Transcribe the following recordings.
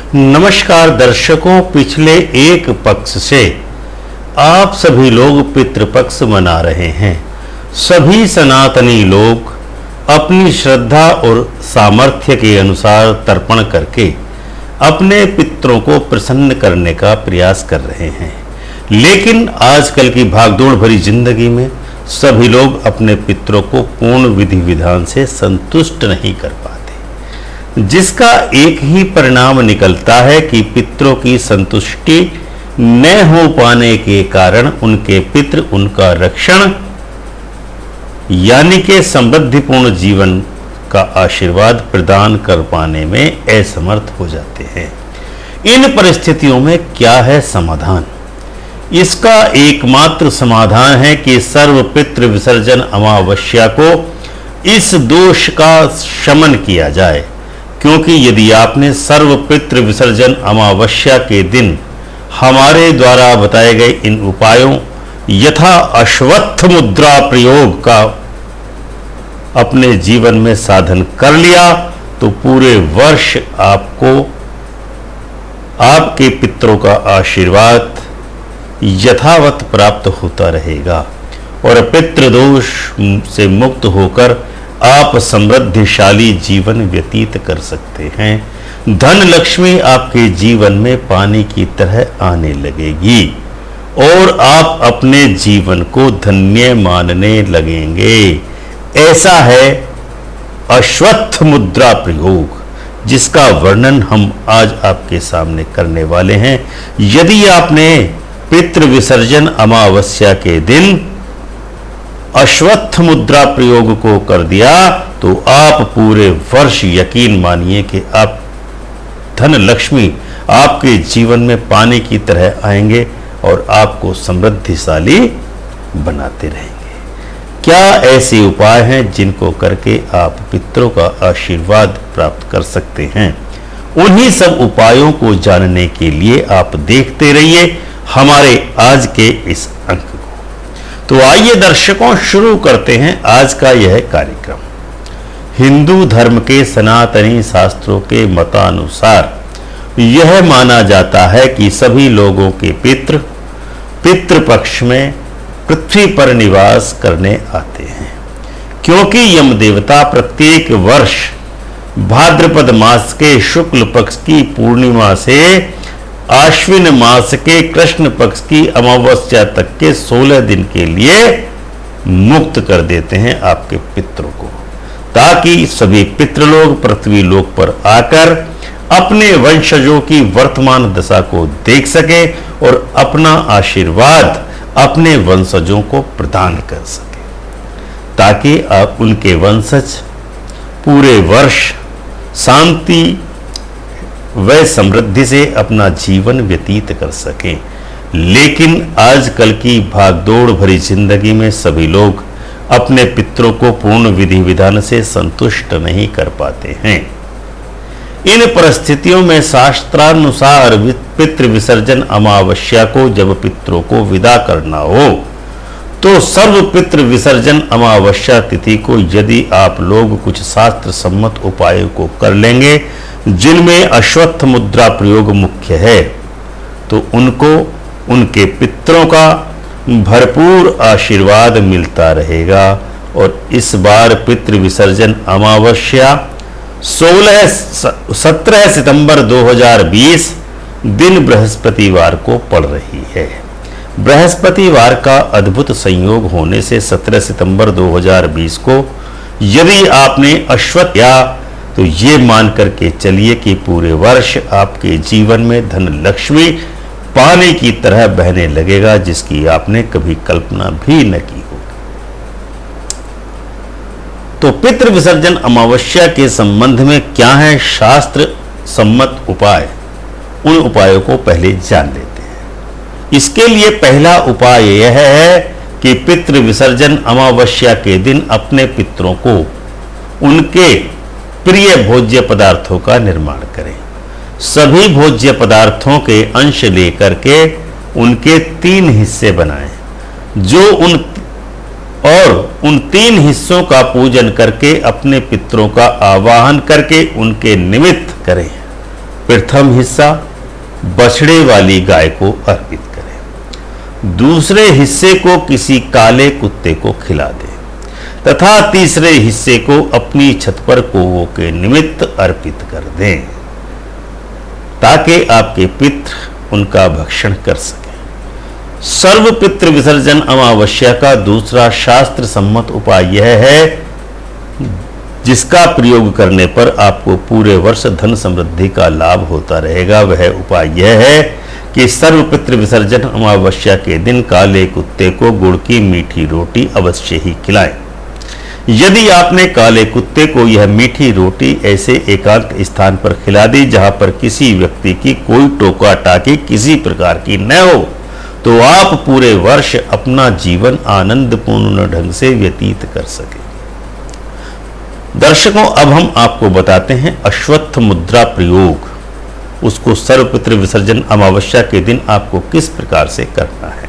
नमस्कार दर्शकों, पिछले एक पक्ष से आप सभी लोग पितृपक्ष मना रहे हैं। सभी सनातनी लोग अपनी श्रद्धा और सामर्थ्य के अनुसार तर्पण करके अपने पितरों को प्रसन्न करने का प्रयास कर रहे हैं। लेकिन आजकल की भागदौड़ भरी जिंदगी में सभी लोग अपने पितरों को पूर्ण विधि विधान से संतुष्ट नहीं कर पाते, जिसका एक ही परिणाम निकलता है कि पितरों की संतुष्टि न हो पाने के कारण उनके पितृ उनका रक्षण यानी कि समृद्धिपूर्ण जीवन का आशीर्वाद प्रदान कर पाने में असमर्थ हो जाते हैं। इन परिस्थितियों में क्या है समाधान? इसका एकमात्र समाधान है कि सर्व पितृ विसर्जन अमावस्या को इस दोष का शमन किया जाए, क्योंकि यदि आपने सर्व पितृ विसर्जन अमावस्या के दिन हमारे द्वारा बताए गए इन उपायों यथा अश्वत्थ मुद्रा प्रयोग का अपने जीवन में साधन कर लिया तो पूरे वर्ष आपको आपके पितरों का आशीर्वाद यथावत प्राप्त होता रहेगा और पितृदोष से मुक्त होकर आप समृद्धिशाली जीवन व्यतीत कर सकते हैं। धन लक्ष्मी आपके जीवन में पानी की तरह आने लगेगी और आप अपने जीवन को धन्य मानने लगेंगे। ऐसा है अश्वत्थ मुद्रा प्रयोग, जिसका वर्णन हम आज आपके सामने करने वाले हैं। यदि आपने पितृ विसर्जन अमावस्या के दिन अश्वत्थ मुद्रा प्रयोग को कर दिया तो आप पूरे वर्ष यकीन मानिए कि आप धन लक्ष्मी आपके जीवन में पानी की तरह आएंगे और आपको समृद्धिशाली बनाते रहेंगे। क्या ऐसे उपाय हैं जिनको करके आप पितरों का आशीर्वाद प्राप्त कर सकते हैं? उन्हीं सब उपायों को जानने के लिए आप देखते रहिए हमारे आज के इस अंक को। तो आइए दर्शकों, शुरू करते हैं आज का यह कार्यक्रम। हिंदू धर्म के सनातनी शास्त्रों के मतानुसार यह माना जाता है कि सभी लोगों के पितृपक्ष में पृथ्वी पर निवास करने आते हैं, क्योंकि यम देवता प्रत्येक वर्ष भाद्रपद मास के शुक्ल पक्ष की पूर्णिमा से आश्विन मास के कृष्ण पक्ष की अमावस्या तक के 16 दिन के लिए मुक्त कर देते हैं आपके पितरों को, ताकि सभी पितृलोक पृथ्वी लोक पर आकर अपने वंशजों की वर्तमान दशा को देख सके और अपना आशीर्वाद अपने वंशजों को प्रदान कर सके, ताकि आप उनके वंशज पूरे वर्ष शांति व समृद्धि से अपना जीवन व्यतीत कर सकें। लेकिन आजकल की भागदौड़ भरी जिंदगी में सभी लोग अपने पितरों को पूर्ण विधि विधान से संतुष्ट नहीं कर पाते हैं। इन परिस्थितियों में शास्त्रानुसार पितृ विसर्जन अमावस्या को जब पितरों को विदा करना हो तो सर्व पितृ विसर्जन अमावस्या तिथि को यदि आप लोग कुछ शास्त्र सम्मत उपायों को कर लेंगे, जिनमें अश्वत्थ मुद्रा प्रयोग मुख्य है, तो उनको उनके पितरों का भरपूर आशीर्वाद मिलता रहेगा। और इस बार पितृ विसर्जन अमावस्या 17 सितंबर 2020 दिन बृहस्पतिवार को पड़ रही है। बृहस्पतिवार का अद्भुत संयोग होने से 17 सितंबर 2020 को यदि आपने अश्वत्थ या तो ये मान करके चलिए कि पूरे वर्ष आपके जीवन में धन लक्ष्मी पानी की तरह बहने लगेगा, जिसकी आपने कभी कल्पना भी न की होगी। तो पितृ विसर्जन अमावस्या के संबंध में क्या है शास्त्र सम्मत उपाय, उन उपायों को पहले जान लेते हैं। इसके लिए पहला उपाय यह है कि पितृ विसर्जन अमावस्या के दिन अपने पितरों को उनके प्रिय भोज्य पदार्थों का निर्माण करें। सभी भोज्य पदार्थों के अंश लेकर के उनके 3 हिस्से बनाएं, जो उन 3 हिस्सों का पूजन करके अपने पितरों का आवाहन करके उनके निमित्त करें। प्रथम हिस्सा बछड़े वाली गाय को अर्पित करें, दूसरे हिस्से को किसी काले कुत्ते को खिला दें तथा तीसरे हिस्से को अपनी छत पर कौवों के निमित्त अर्पित कर दें, ताकि आपके पितृ उनका भक्षण कर सकें। सर्व पितृ विसर्जन अमावस्या का दूसरा शास्त्र सम्मत उपाय यह है, जिसका प्रयोग करने पर आपको पूरे वर्ष धन समृद्धि का लाभ होता रहेगा। वह उपाय यह है कि सर्व पितृ विसर्जन अमावस्या के दिन काले कुत्ते को गुड़ की मीठी रोटी अवश्य ही खिलाएं। यदि आपने काले कुत्ते को यह मीठी रोटी ऐसे एकांत स्थान पर खिला दी जहां पर किसी व्यक्ति की कोई टोका टाकी किसी प्रकार की न हो, तो आप पूरे वर्ष अपना जीवन आनंदपूर्ण ढंग से व्यतीत कर सके। दर्शकों, अब हम आपको बताते हैं अश्वत्थ मुद्रा प्रयोग। उसको सर्व पितृ विसर्जन अमावस्या के दिन आपको किस प्रकार से करना है।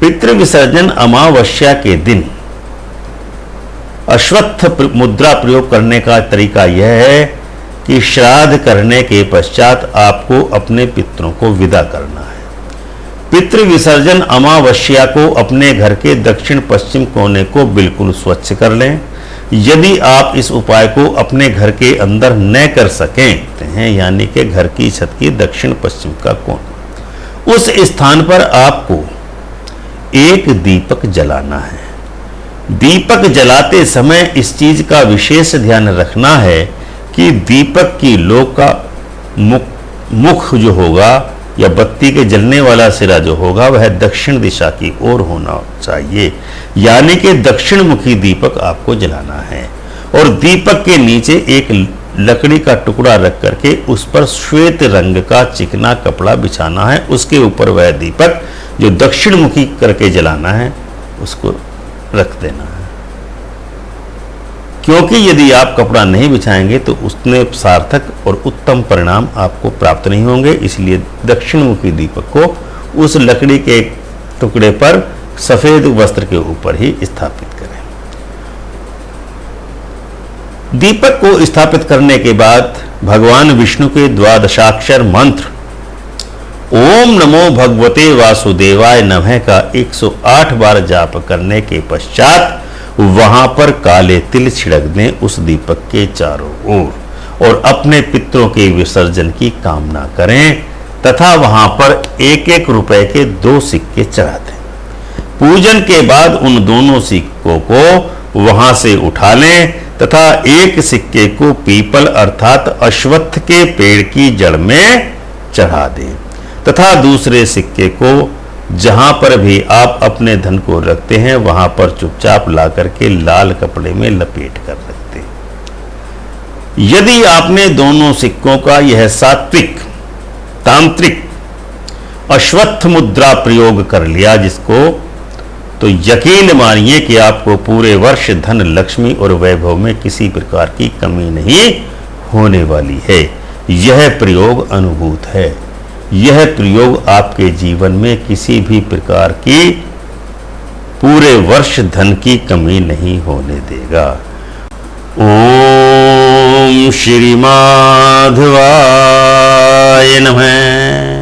पितृ विसर्जन अमावस्या के दिन अश्वत्थ मुद्रा प्रयोग करने का तरीका यह है कि श्राद्ध करने के पश्चात आपको अपने पितरों को विदा करना है। पितृ विसर्जन अमावस्या को अपने घर के दक्षिण पश्चिम कोने को बिल्कुल स्वच्छ कर लें। यदि आप इस उपाय को अपने घर के अंदर न कर सकें हैं, यानी कि घर की छत की दक्षिण पश्चिम का कोना, उस स्थान पर आपको एक दीपक जलाना है। दीपक जलाते समय इस चीज का विशेष ध्यान रखना है कि दीपक की लो का मुख जो होगा या बत्ती के जलने वाला सिरा जो होगा वह दक्षिण दिशा की ओर होना चाहिए, यानी कि दक्षिण मुखी दीपक आपको जलाना है। और दीपक के नीचे एक लकड़ी का टुकड़ा रख करके उस पर श्वेत रंग का चिकना कपड़ा बिछाना है। उसके ऊपर वह दीपक जो दक्षिण मुखी करके जलाना है उसको रख देना है, क्योंकि यदि आप कपड़ा नहीं बिछाएंगे तो उसमें सार्थक और उत्तम परिणाम आपको प्राप्त नहीं होंगे। इसलिए दक्षिण मुखी दीपक को उस लकड़ी के टुकड़े पर सफेद वस्त्र के ऊपर ही स्थापित करें। दीपक को स्थापित करने के बाद भगवान विष्णु के द्वादशाक्षर मंत्र ओम नमो भगवते वासुदेवाय नमः का 108 बार जाप करने के पश्चात वहां पर काले तिल छिड़क दें उस दीपक के चारों ओर और अपने पितरों के विसर्जन की कामना करें तथा वहां पर 1-1 रुपए के 2 सिक्के चढ़ा दें। पूजन के बाद उन दोनों सिक्कों को वहां से उठा लें तथा एक सिक्के को पीपल अर्थात अश्वत्थ के पेड़ की जड़ में चढ़ा दें तथा दूसरे सिक्के को जहां पर भी आप अपने धन को रखते हैं वहां पर चुपचाप ला करके लाल कपड़े में लपेट कर रखते हैं। यदि आपने दोनों सिक्कों का यह सात्विक तांत्रिक अश्वत्थ मुद्रा प्रयोग कर लिया जिसको, तो यकीन मानिए कि आपको पूरे वर्ष धन लक्ष्मी और वैभव में किसी प्रकार की कमी नहीं होने वाली है। यह प्रयोग अनुभूत है। यह प्रयोग आपके जीवन में किसी भी प्रकार की पूरे वर्ष धन की कमी नहीं होने देगा। ओम श्री माधवाय नमः।